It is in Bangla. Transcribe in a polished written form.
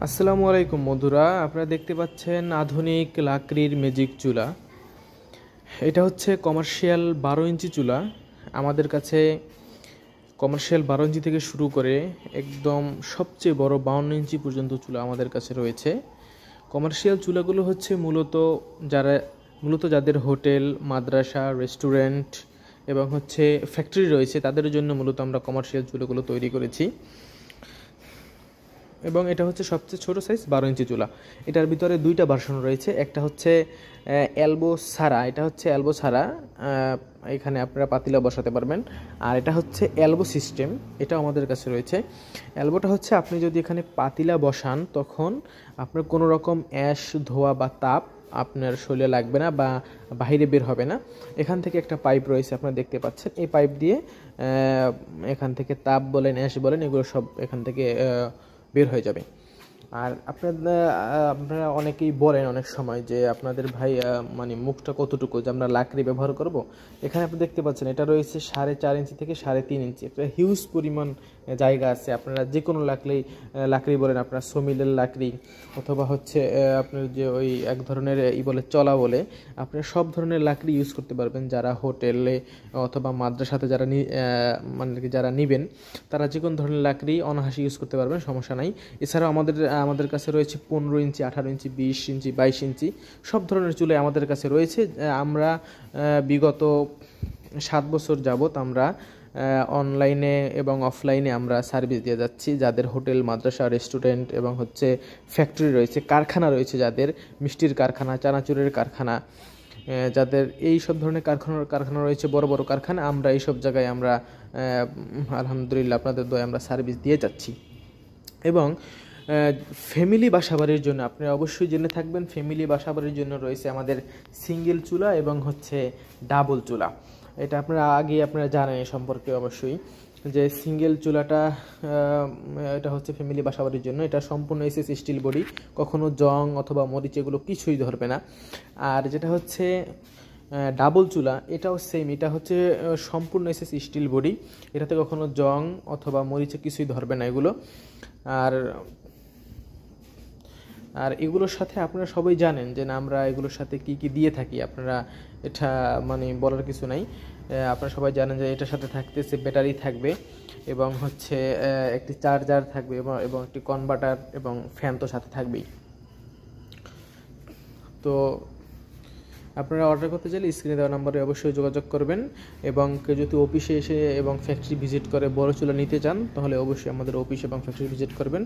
আসসালামু আলাইকুম বন্ধুরা, আপনারা দেখতে পাচ্ছেন আধুনিক লাকড়ির ম্যাজিক চুলা। এটা হচ্ছে কমার্শিয়াল 12 ইঞ্চি চুলা। আমাদের কাছে কমার্শিয়াল 12 ইঞ্চি থেকে শুরু করে একদম সবচেয়ে বড় 52 ইঞ্চি পর্যন্ত চুলা আমাদের কাছে রয়েছে। কমার্শিয়াল চুলাগুলো হচ্ছে মূলত যাদের হোটেল, মাদ্রাসা, রেস্টুরেন্ট এবং হচ্ছে ফ্যাক্টরি রয়েছে তাদের জন্য মূলত আমরা কমার্শিয়াল চুলাগুলো তৈরি করেছি। এবং এটা হচ্ছে সবচেয়ে ছোট সাইজ 12 ইঞ্চি চুলা। এটার ভিতরে দুইটা ভার্সন রয়েছে, একটা হচ্ছে এলবো ছাড়া, এটা হচ্ছে এলবো ছাড়া, এখানে আপনারা পাতিলা বসাতে পারবেন। আর এটা হচ্ছে এলবো সিস্টেম, এটাও আমাদের কাছে রয়েছে। এলবোটা হচ্ছে আপনি যদি এখানে পাতিলা বসান তখন আপনার কোনো রকম অ্যাশ, ধোয়া বা তাপ আপনার শরীরে লাগবে না বা বাইরে বের হবে না। এখান থেকে একটা পাইপ রয়েছে, আপনারা দেখতে পাচ্ছেন। এই পাইপ দিয়ে এখান থেকে তাপ বলেন, অ্যাশ বলেন, এগুলো সব এখান থেকে বের হয়ে যাবে। আর আপনারা অনেকেই বলেন অনেক সময় যে আপনাদের ভাই মানে মুখটা কতটুকু, যে আমরা লাকড়ি ব্যবহার করব। এখানে আপনি দেখতে পাচ্ছেন এটা রয়েছে 4.5 ইঞ্চি থেকে 3.5 ইঞ্চি, একটা হিউজ পরিমাণ জায়গা আছে। আপনারা যে কোনো লাকড়ি বলেন, আপনার সমিলের লাকড়ি অথবা হচ্ছে আপনার যে ওই এক ধরনের বলে চলা বলে, আপনারা সব ধরনের লাকড়ি ইউজ করতে পারবেন। যারা হোটেলে অথবা মাদ্রাসাতে মানে যারা নেবেন তারা যে কোনো ধরনের লাকড়ি অনায়াসে ইউজ করতে পারবেন, সমস্যা নাই। এছাড়াও আমাদের কাছে রয়েছে 15 ইঞ্চি, 18 ইঞ্চি, 20 ইঞ্চি, 22 ইঞ্চি সব ধরনের চুলে আমাদের কাছে রয়েছে। আমরা বিগত 7 বছর যাবত আমরা অনলাইনে এবং অফলাইনে আমরা সার্ভিস দিয়ে যাচ্ছি। যাদের হোটেল, মাদ্রাসা, রেস্টুরেন্ট এবং হচ্ছে ফ্যাক্টরি রয়েছে, কারখানা রয়েছে, যাদের মিষ্টির কারখানা, চানাচুরের কারখানা, যাদের এই সব ধরনের কারখানা রয়েছে, বড় বড় কারখানা, আমরা এই সব জায়গায় আমরা আলহামদুলিল্লাহ আপনাদের দয়ে আমরা সার্ভিস দিয়ে যাচ্ছি। এবং ফ্যামিলি বাসাবাড়ির জন্য আপনারা অবশ্যই জেনে থাকবেন, ফ্যামিলি বাসাবাড়ির জন্য রয়েছে আমাদের সিঙ্গেল চুলা এবং হচ্ছে ডাবল চুলা। এটা আপনারা জানেন এই সম্পর্কে অবশ্যই, যে সিঙ্গেল চুলাটা এটা হচ্ছে ফ্যামিলি বাসাবাড়ির জন্য। এটা সম্পূর্ণ এসএস স্টিল বডি, কখনো জং অথবা মরিচ এগুলো কিছুই ধরবে না। আর যেটা হচ্ছে ডাবল চুলা, এটাও সেম, এটা হচ্ছে সম্পূর্ণ এসএস স্টিল বডি, এটাতে কখনো জং অথবা মরিচে কিছুই ধরবে না এগুলো। আর আর এগুলোর সাথে আপনারা সবাই জানেন যে না আমরা এগুলোর সাথে কি কি দিয়ে থাকি, আপনারা এটা মানে বলার কিছু নাই। আপনারা সবাই জানেন যে এটার সাথে থাকতেছে ব্যাটারি থাকবে এবং হচ্ছে একটি চার্জার থাকবে এবং একটি কনভার্টার এবং ফ্যান তো সাথে থাকবেই। তো আপনারা অর্ডার করতে চাইলে স্ক্রিনে দেওয়া নম্বরে অবশ্যই যোগাযোগ করবেন। এবং কেউ যদি অফিসে এসে এবং ফ্যাক্টরি ভিজিট করে বড় চুলা নিতে চান তাহলে অবশ্যই আমাদের অফিস এবং ফ্যাক্টরি ভিজিট করবেন।